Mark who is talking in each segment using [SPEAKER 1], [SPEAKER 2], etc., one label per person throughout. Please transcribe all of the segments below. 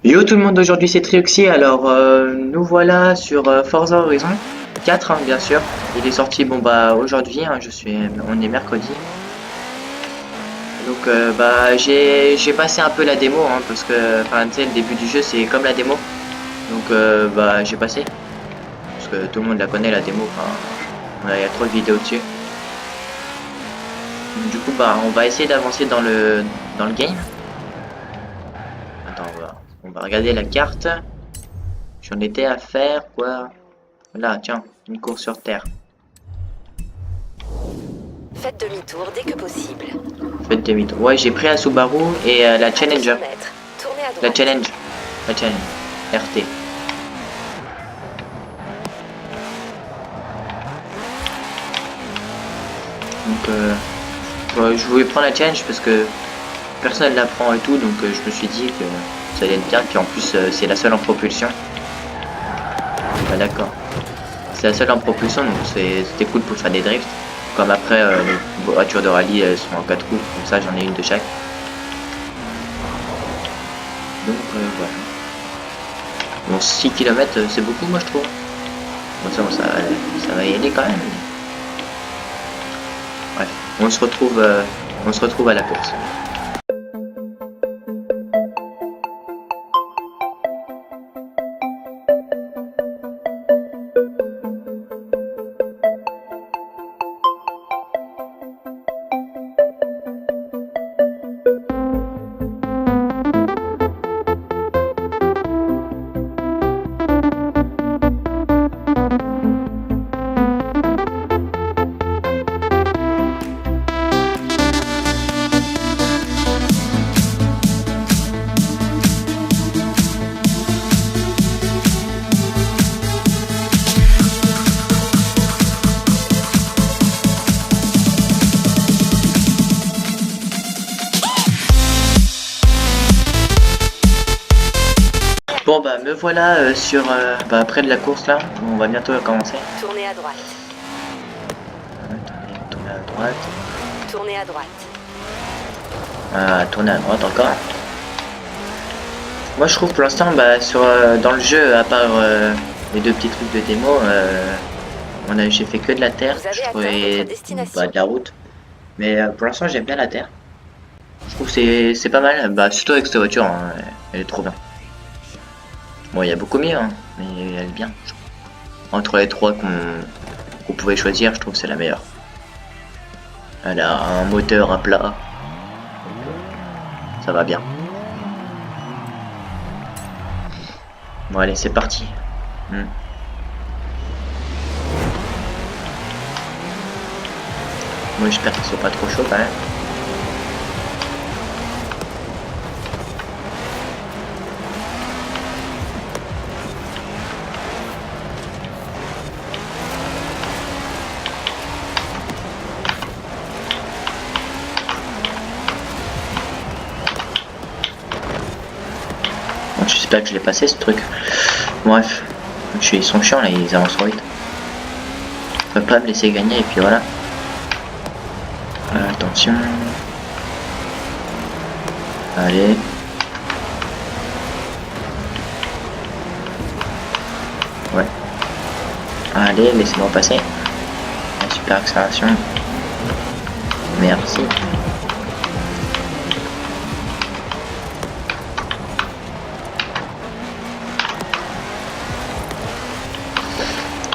[SPEAKER 1] Yo tout le monde, aujourd'hui c'est Trioxy. Alors nous voilà sur Forza Horizon 4 hein, bien sûr. Il est sorti aujourd'hui, hein, on est mercredi. Donc j'ai passé un peu la démo hein, parce que enfin tu sais le début du jeu c'est comme la démo. Donc j'ai passé parce que tout le monde la connaît la démo. Enfin il y a trop de vidéos dessus. Donc, du coup on va essayer d'avancer dans le game. Attends on va regarder la carte. J'en étais à faire quoi? Là tiens une course sur terre.
[SPEAKER 2] Faites demi-tour dès que possible.
[SPEAKER 1] Faites demi-tour. Ouais, j'ai pris la Subaru et la
[SPEAKER 2] À 200
[SPEAKER 1] Challenger.
[SPEAKER 2] mètres, tournez à
[SPEAKER 1] La
[SPEAKER 2] droite.
[SPEAKER 1] Challenge. La Challenge. RT. Donc, ouais, je voulais prendre la Challenge parce que personne ne la prend et tout. Donc, je me suis dit que ça allait être bien. Puis en plus, c'est la seule en propulsion. Bah, d'accord. C'est la seule en propulsion. Donc, c'était cool pour faire des drifts. Comme après, les voitures de rallye, elles sont en 4 roues. Comme ça, j'en ai une de chaque. Donc, voilà. Bon, 6 km, c'est beaucoup, moi, je trouve. Bon, ça va y aller quand même. Bref, on se retrouve à la course. Bon bah me voilà sur près de la course là, on va bientôt commencer.
[SPEAKER 2] Tournez à droite.
[SPEAKER 1] Tourner à droite.
[SPEAKER 2] Tournez à droite.
[SPEAKER 1] Tourner à droite encore. Moi je trouve pour l'instant dans le jeu, à part les deux petits trucs de démo, j'ai fait que de la terre,
[SPEAKER 2] Vous avez
[SPEAKER 1] je
[SPEAKER 2] atteint
[SPEAKER 1] trouvais
[SPEAKER 2] votre destination.
[SPEAKER 1] de la route. Mais pour l'instant j'aime bien la terre. Je trouve que c'est pas mal, surtout avec cette voiture, hein, elle est trop bien. Bon il y a beaucoup mieux, hein, mais elle est bien. Entre les trois qu'on pouvait choisir, je trouve que c'est la meilleure. Elle a un moteur à plat, ça va bien. Bon allez c'est parti. Moi j'espère qu'ils sont pas trop chauds quand même. Bon, j'espère que je l'ai passé ce truc. Bref, ils sont chiants là, ils avancent trop vite. Je peux pas me laisser gagner et puis voilà. Attention. Allez. Ouais. Allez, laissez-moi passer. Super accélération. Merci.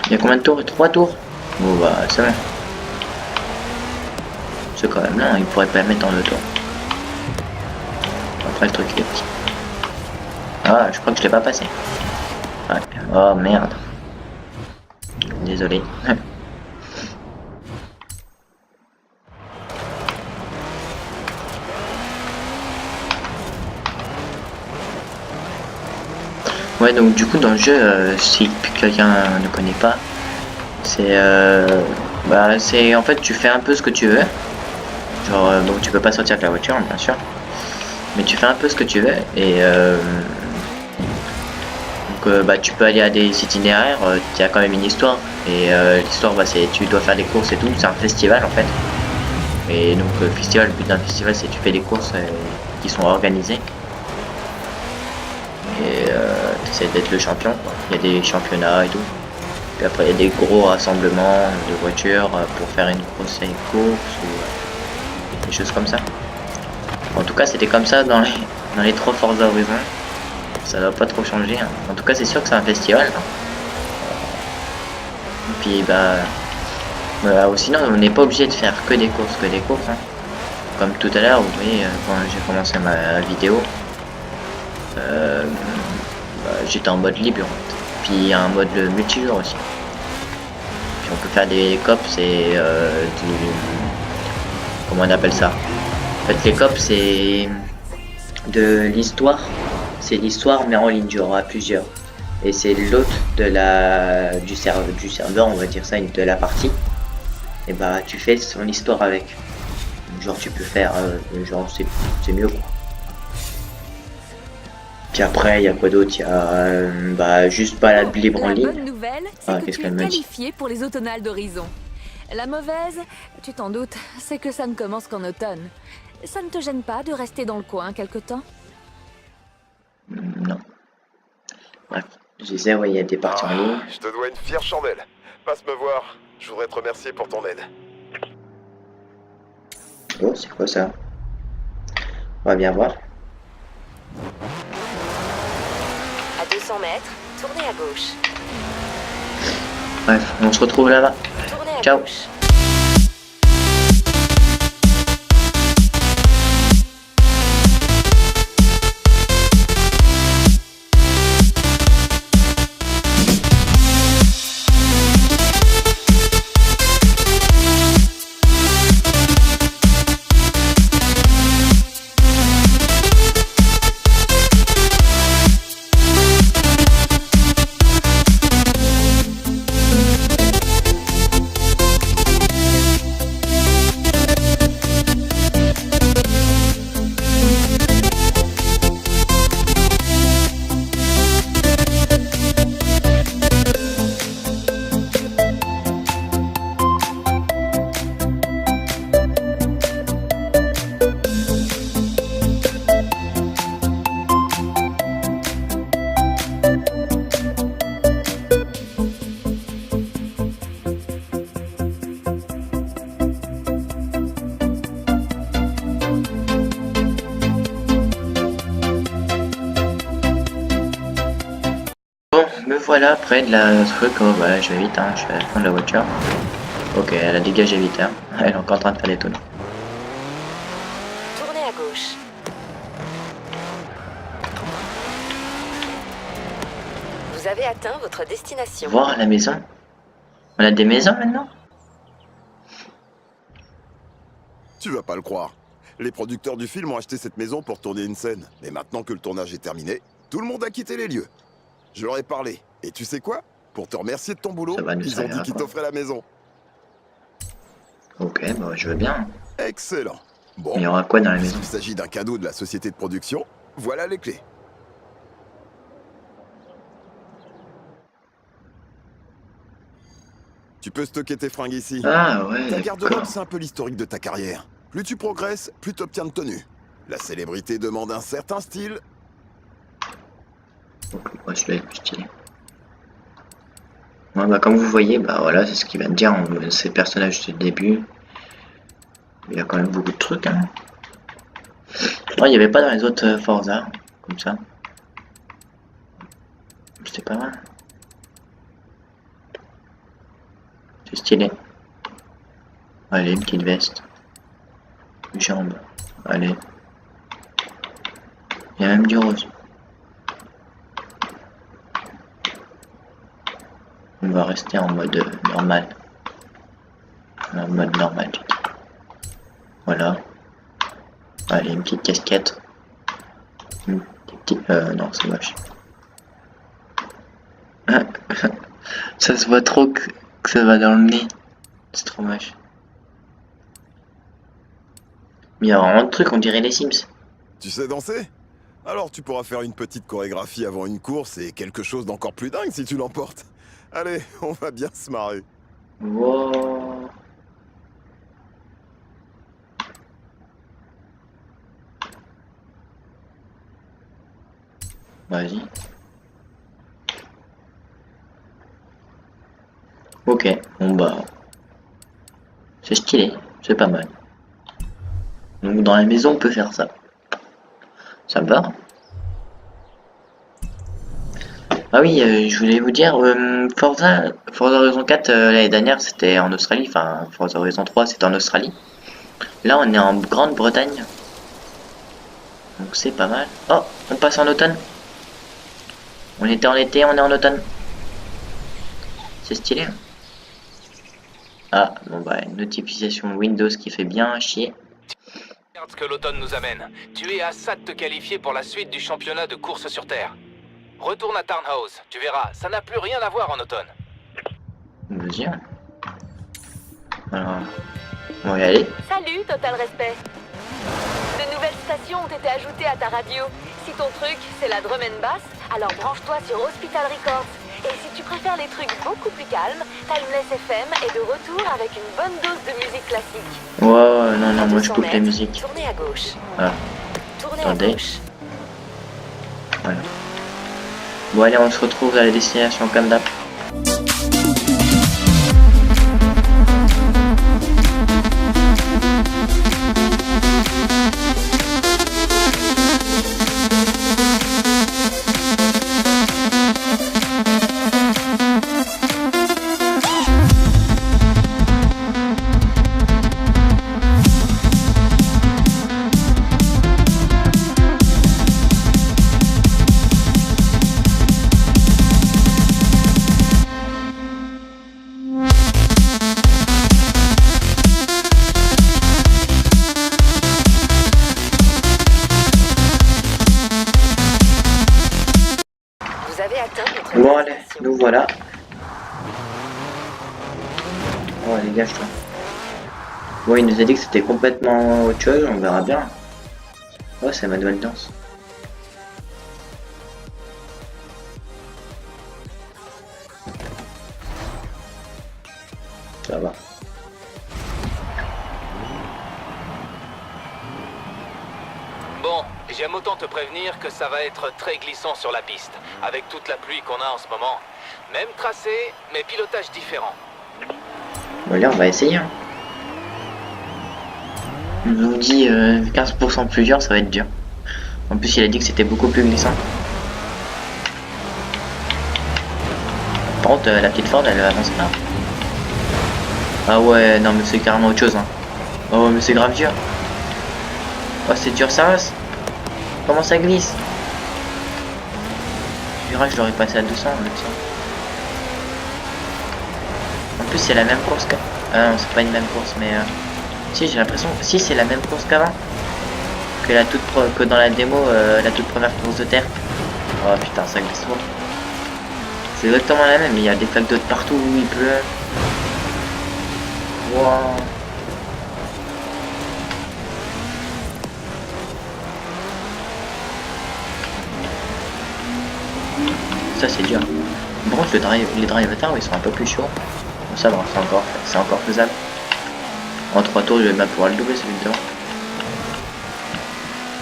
[SPEAKER 1] Il y a combien de tours? 3 tours? Bon bah c'est bon. C'est quand même là, il pourrait pas le mettre en 2 tours. Après le truc il est petit. Ah je crois que je l'ai pas passé. Ouais. Oh merde. Désolé. Ouais donc du coup dans le jeu, si quelqu'un ne connaît pas, c'est en fait tu fais un peu ce que tu veux. Genre bon tu peux pas sortir avec la voiture bien sûr. Mais tu fais un peu ce que tu veux et tu peux aller à des itinéraires, il y a quand même une histoire et l'histoire c'est tu dois faire des courses et tout, c'est un festival en fait. Et donc le but d'un festival c'est tu fais des courses qui sont organisées. Et t'essaies d'être le champion. Il y a des championnats et tout. Puis après il y a des gros rassemblements de voitures pour faire une grosse course ou des choses comme ça. En tout cas c'était comme ça dans les 3 Forza Horizon. Ça doit pas trop changer. Hein. En tout cas c'est sûr que c'est un festival. Hein. Et puis sinon on n'est pas obligé de faire que des courses, hein. Comme tout à l'heure, vous voyez, quand j'ai commencé ma vidéo, j'étais en mode libre. Puis il y a un mode multijoueur aussi. Puis on peut faire des cops et comment on appelle ça? En fait les cops c'est de l'histoire. C'est l'histoire mais en ligne, il y aura plusieurs. Et c'est l'hôte du serveur, on va dire ça, de la partie. Et bah tu fais son histoire avec. Genre tu peux faire, genre c'est mieux quoi. Puis après il y a quoi d'autre? Il y a juste pas la libre en
[SPEAKER 3] La
[SPEAKER 1] ligne.
[SPEAKER 3] bonne nouvelle, c'est que
[SPEAKER 1] qu'est-ce
[SPEAKER 3] tu
[SPEAKER 1] qu'elle
[SPEAKER 3] es
[SPEAKER 1] me dit?
[SPEAKER 3] qualifié pour les automnales d'Horizon. La mauvaise, tu t'en doutes, c'est que ça ne commence qu'en automne. Ça ne te gêne pas de rester dans le coin quelque temps?
[SPEAKER 1] Non. Bref, je disais, ouais, il y a des parties en ligne.
[SPEAKER 4] Je te dois une fière chandelle. Passe me voir, je voudrais te remercier pour ton aide.
[SPEAKER 1] Oh, c'est quoi ça? On va bien voir.
[SPEAKER 2] À 200 mètres, tournez à gauche.
[SPEAKER 1] Bref, on se retrouve là-bas.
[SPEAKER 2] Tournez à
[SPEAKER 1] Ciao.
[SPEAKER 2] gauche.
[SPEAKER 1] Bon, me voilà près de la truc. Oh, voilà, je vais vite, hein. Je vais prendre la voiture. Ok, elle a dégagé vite, hein. Elle est encore en train de faire des tonneaux.
[SPEAKER 2] Tournez à gauche. Vous avez atteint votre destination.
[SPEAKER 1] Voir la maison. On a des maisons maintenant?
[SPEAKER 4] Tu vas pas le croire. Les producteurs du film ont acheté cette maison pour tourner une scène. Mais maintenant que le tournage est terminé, tout le monde a quitté les lieux. Je leur ai parlé. Et tu sais quoi? Pour te remercier de ton boulot,
[SPEAKER 1] Ça va nous
[SPEAKER 4] ils ont
[SPEAKER 1] servir
[SPEAKER 4] dit
[SPEAKER 1] à
[SPEAKER 4] qu'ils
[SPEAKER 1] quoi?
[SPEAKER 4] t'offraient la maison.
[SPEAKER 1] Ok, bah je veux bien.
[SPEAKER 4] Excellent. Bon,
[SPEAKER 1] Il y aura quoi dans la maison?
[SPEAKER 4] s'il s'agit d'un cadeau de la société de production, voilà les clés. Tu peux stocker tes fringues ici.
[SPEAKER 1] Ah ouais,
[SPEAKER 4] Ta
[SPEAKER 1] d'accord.
[SPEAKER 4] garde-robe, c'est un peu l'historique de ta carrière. Plus tu progresses, plus tu obtiens de tenue. La célébrité demande un certain style.
[SPEAKER 1] Ok, ouais, celui-là est plus stylé. Ouais, bah comme vous voyez, bah voilà, c'est ce qu'il va me dire. Ces personnages du début. Il y a quand même beaucoup de trucs, hein. Ouais, il n'y avait pas dans les autres Forza, comme ça. C'était pas mal. C'est stylé. Allez, une petite veste. Une jambe. Allez. Il y a même du rose. On va rester en mode normal. En mode normal, j'ai dit. Voilà. Allez, une petite casquette. Une petite... non, c'est moche. Ça se voit trop que ça va dans le nez. C'est trop moche. Mais il y a vraiment de trucs, on dirait les Sims.
[SPEAKER 4] Tu sais danser? Alors tu pourras faire une petite chorégraphie avant une course et quelque chose d'encore plus dingue si tu l'emportes. Allez, on va bien se marrer.
[SPEAKER 1] Wow. Vas-y. Ok, bon bah... C'est stylé, c'est pas mal. Donc dans la maison, on peut faire ça. Ça me va. Ah oui, je voulais vous dire, Forza Horizon 4, l'année dernière, c'était en Australie. Enfin, Forza Horizon 3, c'était en Australie. Là, on est en Grande-Bretagne. Donc c'est pas mal. Oh, on passe en automne. On était en été, on est en automne. C'est stylé. Hein. Ah, bon bah, une notification Windows qui fait bien chier.
[SPEAKER 5] Regarde ce que l'automne nous amène. Tu es à ça de te qualifier pour la suite du championnat de course sur Terre. Retourne à Tarnhouse, tu verras, ça n'a plus rien à voir en automne.
[SPEAKER 1] Vas-y. Hein. Alors, on va y aller.
[SPEAKER 3] Salut, Total Respect. De nouvelles stations ont été ajoutées à ta radio. Si ton truc, c'est la drum and bass, alors branche-toi sur Hospital Records. Et si tu préfères les trucs beaucoup plus calmes, Timeless FM est de retour avec une bonne dose de musique classique.
[SPEAKER 1] Ouais, non, non, moi je
[SPEAKER 2] 200
[SPEAKER 1] coupe la
[SPEAKER 2] mètres,
[SPEAKER 1] musique.
[SPEAKER 2] Tournez à gauche.
[SPEAKER 1] Voilà.
[SPEAKER 2] Tournez
[SPEAKER 1] Attendez.
[SPEAKER 2] à gauche.
[SPEAKER 1] Voilà. Bon, allez, on se retrouve à la destination comme d'hab.
[SPEAKER 2] Vous avez atteint votre
[SPEAKER 1] Bon, allez,
[SPEAKER 2] destination.
[SPEAKER 1] nous voilà. Oh, dégage-toi. Bon, il nous a dit que c'était complètement autre chose, on verra bien. Oh, c'est ma nouvelle danse. Ça va.
[SPEAKER 5] Bon, j'aime autant te prévenir que ça va être très glissant sur la piste, avec toute la pluie qu'on a en ce moment. Même tracé, mais pilotage différent.
[SPEAKER 1] Bon, allez, on va essayer. Hein. Il nous dit 15% plus dur, ça va être dur. En plus, il a dit que c'était beaucoup plus glissant. Par contre, la petite Ford, elle avance pas. Ah ouais, non, mais c'est carrément autre chose. Hein. Oh, mais c'est grave dur. Oh, c'est dur, ça reste. Comment ça glisse? Je dirais que je l'aurais passé à 200 avec ça. En plus, c'est la même course que... Ah non, c'est pas une même course, mais... Si, j'ai l'impression... Si, c'est la même course qu'avant. Que dans la démo, la toute première course de terre. Oh putain, ça glisse trop. C'est exactement la même, mais il y a des flaques d'eau de partout où il pleut. Wow. Ça c'est dur. Par contre, les drive avatars, ils sont un peu plus chauds. Bon, ça va, c'est encore faisable. En 3 tours, je vais même pouvoir le doubler celui de devant.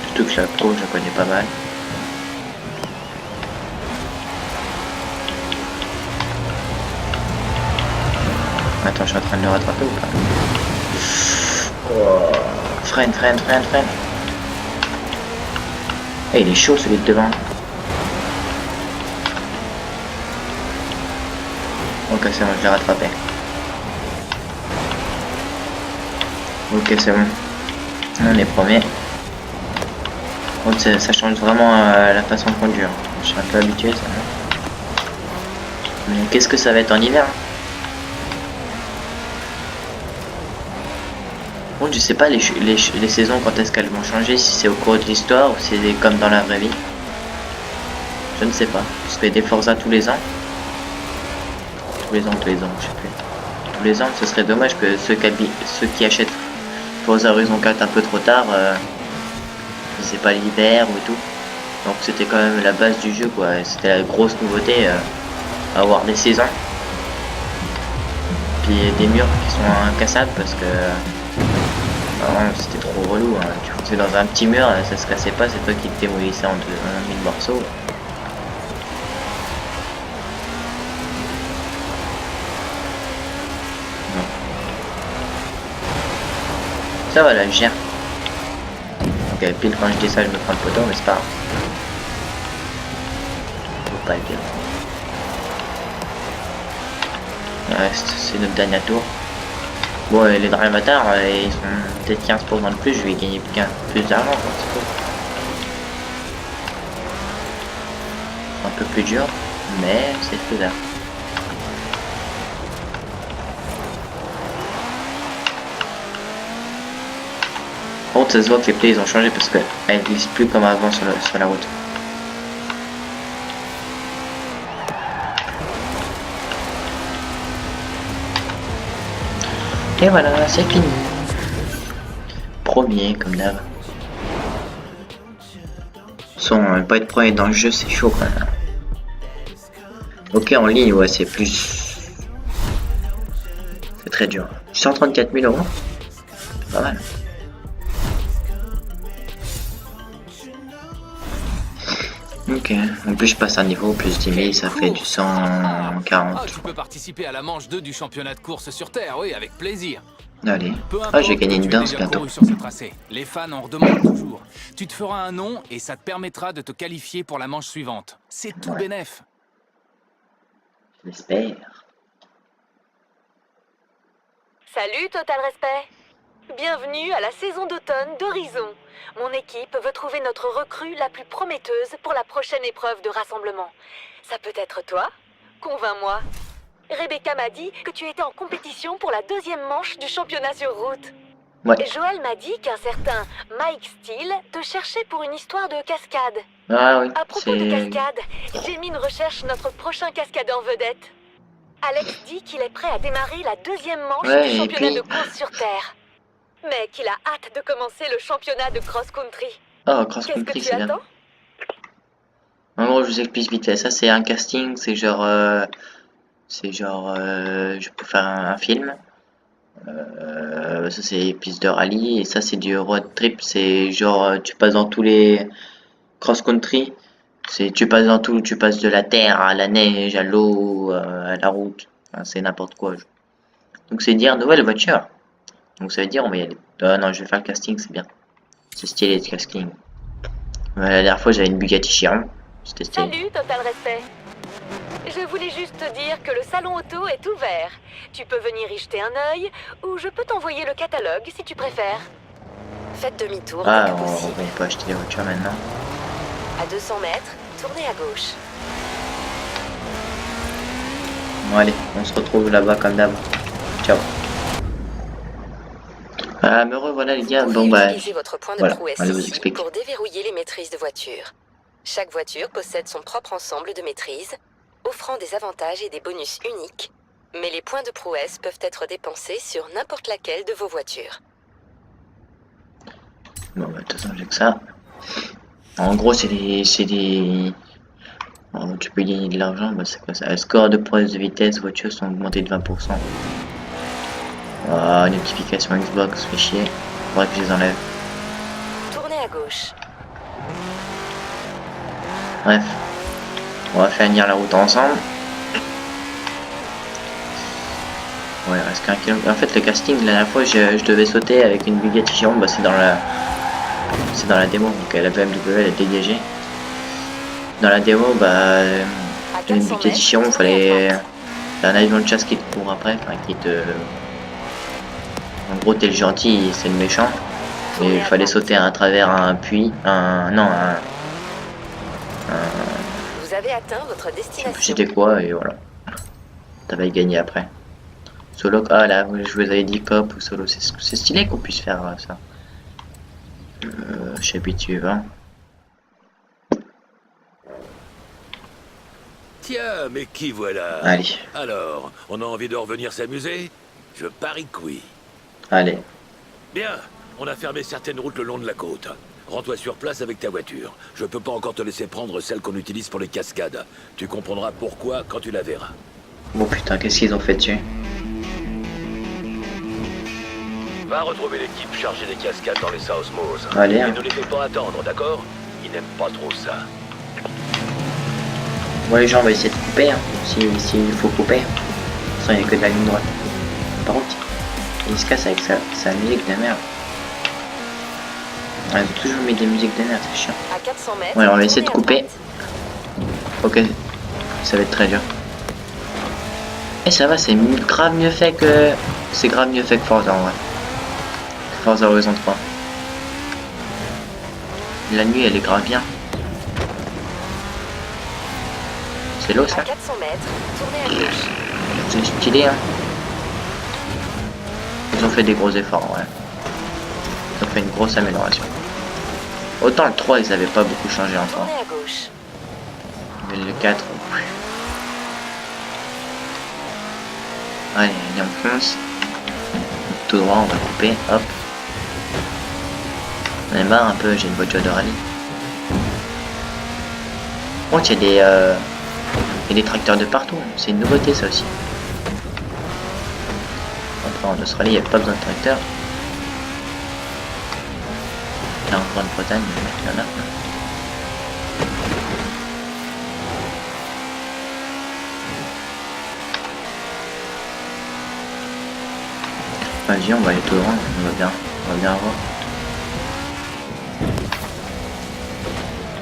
[SPEAKER 1] Surtout que la pro, je la connais pas mal. Attends, je suis en train de le rattraper ou pas? Oh. Freine. Eh, il est chaud celui de devant. Ok, c'est bon, je l'ai rattrapé. Ok, c'est bon. On est premier. Bon, ça change vraiment la façon de conduire. Je suis un peu habitué, ça. Mais qu'est-ce que ça va être en hiver? Bon, je sais pas les saisons quand est-ce qu'elles vont changer, si c'est au cours de l'histoire ou si c'est comme dans la vraie vie. Je ne sais pas. Parce qu'il y a des Forza tous les ans. Tous les ans, je sais plus. Tous les ans, ce serait dommage que ceux qui achètent Forza Horizon 4 un peu trop tard, c'est pas l'hiver ou tout. Donc c'était quand même la base du jeu, quoi. C'était la grosse nouveauté, avoir des saisons. Puis des murs qui sont incassables parce que c'était trop relou. Hein. Tu fonçais dans un petit mur, ça se cassait pas, c'est toi qui te démolissais en 1000 morceaux. Ça va là, je gère. Ok, pile quand je dis ça, je me prends le poteau, mais c'est pas grave. Faut pas le dire. Il reste, c'est notre dernier tour. Bon, les drivatars, ils sont peut-être 15% de plus, je vais gagner plus d'argent, quoi, c'est cool. Un peu plus dur, mais c'est faisable. Par contre, ça se voit que les plays ils ont changé parce qu'elles glissent plus comme avant sur la route. Et voilà, c'est fini. Premier, comme d'hab. Pas être premier dans le jeu, c'est chaud quand même. Ok, en ligne, ouais, c'est plus... C'est très dur. 134 000 euros. Pas mal. Ok, en plus je passe un niveau, plus 10 000, ça fait du 140.
[SPEAKER 5] Ah, tu peux participer à la manche 2 du championnat de course sur Terre, oui, avec plaisir.
[SPEAKER 1] Allez.
[SPEAKER 5] Peu
[SPEAKER 1] Ah, j'ai
[SPEAKER 5] importe
[SPEAKER 1] gagné
[SPEAKER 5] où
[SPEAKER 1] une
[SPEAKER 5] tu aies
[SPEAKER 1] danse
[SPEAKER 5] déjà
[SPEAKER 1] bientôt.
[SPEAKER 5] couru sur ce tracé. Les fans en redemandent toujours. Tu te feras un nom et ça te permettra de te qualifier pour la manche suivante. C'est tout
[SPEAKER 1] Ouais.
[SPEAKER 5] bénef.
[SPEAKER 1] J'espère.
[SPEAKER 3] Salut Total Respect. Bienvenue à la saison d'automne d'Horizon. Mon équipe veut trouver notre recrue la plus prometteuse pour la prochaine épreuve de rassemblement. Ça peut être toi? Convainc-moi. Rebecca m'a dit que tu étais en compétition pour la deuxième manche du championnat sur route.
[SPEAKER 1] Ouais.
[SPEAKER 3] Et Joël m'a dit qu'un certain Mike Steele te cherchait pour une histoire de cascade.
[SPEAKER 1] Ah oui,
[SPEAKER 3] À propos de
[SPEAKER 1] c'est...
[SPEAKER 3] cascade, Jamie recherche notre prochain cascadeur vedette. Alex dit qu'il est prêt à démarrer la deuxième manche
[SPEAKER 1] Ouais,
[SPEAKER 3] du
[SPEAKER 1] et
[SPEAKER 3] championnat
[SPEAKER 1] puis-
[SPEAKER 3] de course sur Terre. Mais qu'il a hâte de commencer le championnat de cross-country.
[SPEAKER 1] Oh, cross
[SPEAKER 3] Qu'est-ce que
[SPEAKER 1] country,
[SPEAKER 3] tu
[SPEAKER 1] c'est bien.
[SPEAKER 3] attends?
[SPEAKER 1] En gros, je vous explique vite fait. Ça, c'est un casting, c'est genre... je peux faire un film. Ça, c'est piste de rallye. Et ça, c'est du road trip. C'est genre, tu passes dans tous les cross-country. Tu passes dans tout. Tu passes de la terre à la neige, à l'eau, à la route. Enfin, c'est n'importe quoi. Donc, c'est dire nouvelle voiture. Donc, ça veut dire, on va y aller. Ah non, je vais faire le casting, c'est bien. C'est stylé, le casting. La dernière fois, j'avais une Bugatti Chiron. C'était stylé.
[SPEAKER 3] Salut Total Respect. Je voulais juste te dire que le salon auto est ouvert. Tu peux venir y jeter un œil ou je peux t'envoyer le catalogue si tu préfères.
[SPEAKER 2] Faites demi-tour
[SPEAKER 1] Ah,
[SPEAKER 2] dès que possible.
[SPEAKER 1] on peut acheter les voitures maintenant.
[SPEAKER 2] À 200 mètres, tournez à gauche.
[SPEAKER 1] Bon, allez, on se retrouve là-bas comme d'hab. Ciao. Ah, me revoilà les gars.
[SPEAKER 2] Vous
[SPEAKER 1] Bon,
[SPEAKER 2] pouvez
[SPEAKER 1] bah,
[SPEAKER 2] utiliser votre point de
[SPEAKER 1] voilà,
[SPEAKER 2] prouesse
[SPEAKER 1] allez, vous
[SPEAKER 2] ici
[SPEAKER 1] explique.
[SPEAKER 2] pour déverrouiller les maîtrises de voiture. Chaque voiture possède son propre ensemble de maîtrises, offrant des avantages et des bonus uniques, mais les points de prouesse peuvent être dépensés sur n'importe laquelle de vos voitures.
[SPEAKER 1] Bon, bah, de toute façon, j'ai que ça. En gros, c'est des... Oh, tu peux gagner de l'argent, bah, c'est quoi ça? Le score de prouesse de vitesse, voitures sont augmentés de 20%. Oh, notification Xbox, fait chier. Faudrait que je les enlève.
[SPEAKER 2] Tournez à gauche.
[SPEAKER 1] Bref. On va finir la route ensemble. Ouais, il reste qu'un kilomètre. En fait, le casting, la dernière fois, je devais sauter avec une Bugatti Chiron, bah, c'est dans la démo, donc la BMW, elle est dégagée. Dans la démo, bah,
[SPEAKER 2] À
[SPEAKER 1] une
[SPEAKER 2] 400
[SPEAKER 1] Bugatti
[SPEAKER 2] mètres,
[SPEAKER 1] Chiron,
[SPEAKER 2] tournez à
[SPEAKER 1] fallait...
[SPEAKER 2] droite.
[SPEAKER 1] T'as un avion de chasse qui te court après, enfin, qui te... En gros, t'es le gentil, c'est le méchant. Et il fallait sauter à travers un puits,
[SPEAKER 2] Vous avez atteint votre destination.
[SPEAKER 1] c'était quoi, et voilà. T'avais gagné après. Solo, ah là, je vous avais dit cop ou solo, c'est stylé qu'on puisse faire ça. Chapitre suivant.
[SPEAKER 6] Tiens, mais qui voilà?
[SPEAKER 1] Allez,
[SPEAKER 6] Alors, on a envie de revenir s'amuser? Je parie que oui.
[SPEAKER 1] allez.
[SPEAKER 6] Bien, on a fermé certaines routes le long de la côte. Rends-toi sur place avec ta voiture. Je peux pas encore te laisser prendre celle qu'on utilise pour les cascades. Tu comprendras pourquoi quand tu la verras.
[SPEAKER 1] Bon putain, qu'est-ce qu'ils ont fait dessus?
[SPEAKER 6] Va retrouver l'équipe chargée des cascades dans les South Moors.
[SPEAKER 1] Allez,
[SPEAKER 6] Et
[SPEAKER 1] hein.
[SPEAKER 6] ne les fais pas attendre, d'accord? Ils n'aiment pas trop ça.
[SPEAKER 1] Bon les gens, on va essayer de couper, hein. S'il faut couper. De toute façon, il n'y a que de la ligne droite. Par contre, il se casse avec sa musique de merde. Ouais, j'ai toujours mis des musiques de merde, c'est chiant.
[SPEAKER 2] À 400 mètres,
[SPEAKER 1] Ouais, on va essayer de
[SPEAKER 2] tournez à
[SPEAKER 1] couper.
[SPEAKER 2] droite.
[SPEAKER 1] Ok, ça va être très dur. Et ça va, c'est grave mieux fait que... C'est grave mieux fait que Forza en vrai. Forza Horizon 3. La nuit, elle est grave bien. C'est l'eau,
[SPEAKER 2] À
[SPEAKER 1] ça?
[SPEAKER 2] 400 mètres, tournez à gauche.
[SPEAKER 1] C'est stylé, hein. Ils ont fait des gros efforts, ouais. Ils ont fait une grosse amélioration. Autant le 3, ils avaient pas beaucoup changé encore.
[SPEAKER 2] Tournez à gauche.
[SPEAKER 1] Mais le 4... Allez, on fonce. Tout droit, on va couper, hop. On est marre un peu, j'ai une voiture de rallye. Par contre, il y a des tracteurs de partout, c'est une nouveauté ça aussi. Enfin, en Australie, il n'y a pas besoin de tracteurs. Là, en Grande-Bretagne, il y en a. Vas-y, on va aller tout droit, on va bien voir.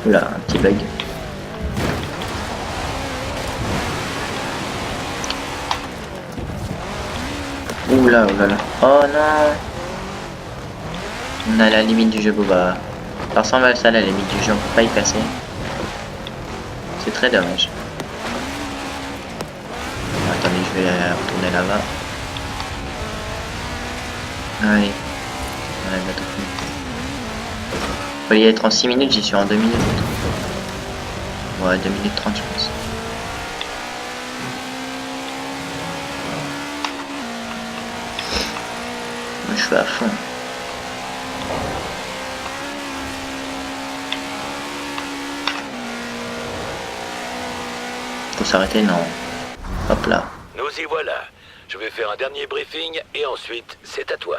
[SPEAKER 1] Oula, un petit bug. Oula, oula. Oh non. On est à la limite du jeu, Boba. Ça ressemble à ça, la limite du jeu, on peut pas y passer. C'est très dommage. Attendez, je vais retourner là-bas. Allez. On a bientôt fini. Faut y être en 6 minutes, j'y suis en 2 minutes. Ouais, 2 minutes 30 je pense. Moi je suis à fond. Faut s'arrêter, non. Hop là.
[SPEAKER 6] Nous y voilà. Je vais faire un dernier briefing et ensuite, c'est à toi.